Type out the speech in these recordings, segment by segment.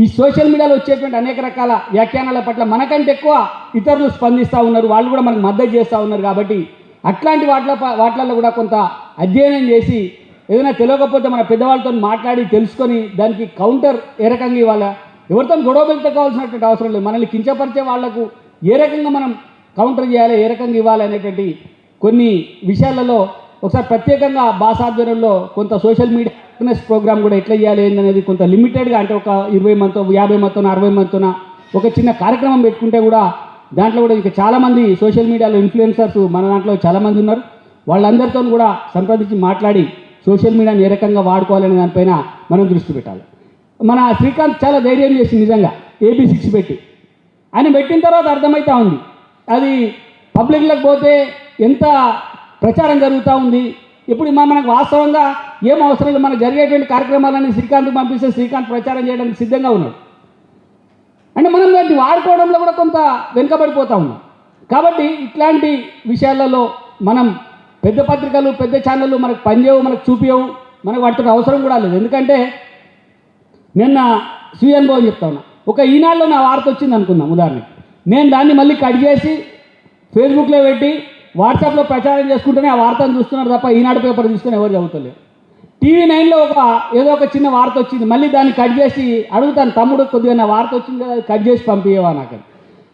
ఈ సోషల్ మీడియాలో వచ్చేటువంటి అనేక రకాల వ్యాఖ్యానాల పట్ల మనకంటే ఎక్కువ ఇతరులు స్పందిస్తూ ఉన్నారు, వాళ్ళు కూడా మనకు మద్దతు చేస్తూ ఉన్నారు. కాబట్టి అట్లాంటి వాటిల్లో కూడా కొంత అధ్యయనం చేసి ఏదైనా తెలియకపోతే మన పెద్దవాళ్ళతో మాట్లాడి తెలుసుకొని దానికి కౌంటర్ ఏ రకంగా ఇవ్వాలా, ఎవరితో గొడవ పెట్టుకోవాల్సినటువంటి అవసరం లేదు. మనల్ని కించపరిచే వాళ్లకు ఏ రకంగా మనం కౌంటర్ చేయాలి, ఏ రకంగా ఇవ్వాలి అనేటువంటి కొన్ని విషయాలలో ఒకసారి ప్రత్యేకంగా బాస్ ఆధ్వర్యంలో కొంత సోషల్ మీడియా అవేర్నెస్ ప్రోగ్రామ్ కూడా ఎట్లా చేయాలి అనేది కొంత లిమిటెడ్గా, అంటే ఒక 20 మందితో 50 మందితో 60 మందితోన ఒక చిన్న కార్యక్రమం పెట్టుకుంటే కూడా దాంట్లో కూడా ఇంకా చాలామంది సోషల్ మీడియాలో ఇన్ఫ్లుయెన్సర్స్ మన దాంట్లో చాలామంది ఉన్నారు. వాళ్ళందరితో కూడా సంప్రదించి మాట్లాడి సోషల్ మీడియాని ఏ రకంగా వాడుకోవాలనే దానిపైన మనం దృష్టి పెట్టాలి. మన శ్రీకాంత్ చాలా ధైర్యం చేసి నిజంగా AB6 పెట్టి ఆయన పెట్టిన తర్వాత అర్థమవుతూ ఉంది అది పబ్లిక్లకు పోతే ఎంత ప్రచారం జరుగుతూ ఉంది. ఇప్పుడు మనకు వాస్తవంగా ఏం అవసరం లేదు, మనకు జరిగేటువంటి కార్యక్రమాలన్నీ శ్రీకాంత్కి పంపిస్తే శ్రీకాంత్ ప్రచారం చేయడానికి సిద్ధంగా ఉన్నాడు. అంటే మనం దాన్ని వాడుకోవడంలో కూడా కొంత వెనుకబడిపోతూ ఉన్నాం. కాబట్టి ఇట్లాంటి విషయాలలో మనం పెద్ద పత్రికలు పెద్ద ఛానళ్ళు మనకు పనిచేయవు, మనకు చూపించవు, మనకు వాటితో అవసరం కూడా లేదు. ఎందుకంటే నిన్న స్వీయ అనుభవం చెప్తా ఉన్నా, ఒక ఈనాడులో నా వార్త వచ్చింది అనుకుందాం ఉదాహరణకి, నేను దాన్ని మళ్ళీ కట్ చేసి ఫేస్బుక్లో పెట్టి వాట్సాప్లో ప్రచారం చేసుకుంటూనే ఆ వార్తను చూస్తున్నారు తప్ప ఈనాడు పేపర్ తీసుకొని ఎవరు చదువుతలేరు. TV9లో ఏదో ఒక చిన్న వార్త వచ్చింది, మళ్ళీ దాన్ని కట్ చేసి అడుగుతాను, తమ్ముడు కొద్దిగా నా వార్త వచ్చింది కదా అది కట్ చేసి పంపించేవా నాకు,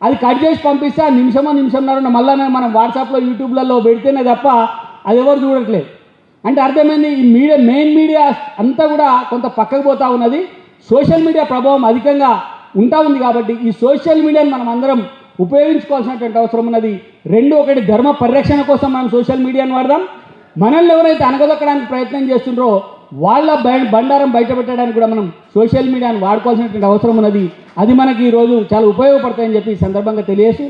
అది కట్ చేసి పంపిస్తే ఆ నిమిషంన్నర మళ్ళీ మనం వాట్సాప్లో యూట్యూబ్లలో పెడితేనే తప్ప అది ఎవరు చూడట్లేదు. అంటే అర్థమైంది ఈ మెయిన్ మీడియా అంతా కూడా కొంత పక్కకు పోతూ ఉన్నది, సోషల్ మీడియా ప్రభావం అధికంగా ఉంటా ఉంది. కాబట్టి ఈ సోషల్ మీడియాని మనం అందరం ఉపయోగించుకోవాల్సినటువంటి అవసరం ఉన్నది. ఒకటి ధర్మ పరిరక్షణ కోసం మనం సోషల్ మీడియాని వాడదాం, మనల్ని ఎవరైతే అనగదొక్కడానికి ప్రయత్నం చేస్తుండ్రో వాళ్ళ బండారం బయటపెట్టడానికి కూడా మనం సోషల్ మీడియాని వాడుకోవాల్సినటువంటి అవసరం ఉన్నది. అది మనకి ఈరోజు చాలా ఉపయోగపడతాయని చెప్పి ఈ సందర్భంగా తెలియజేస్తూ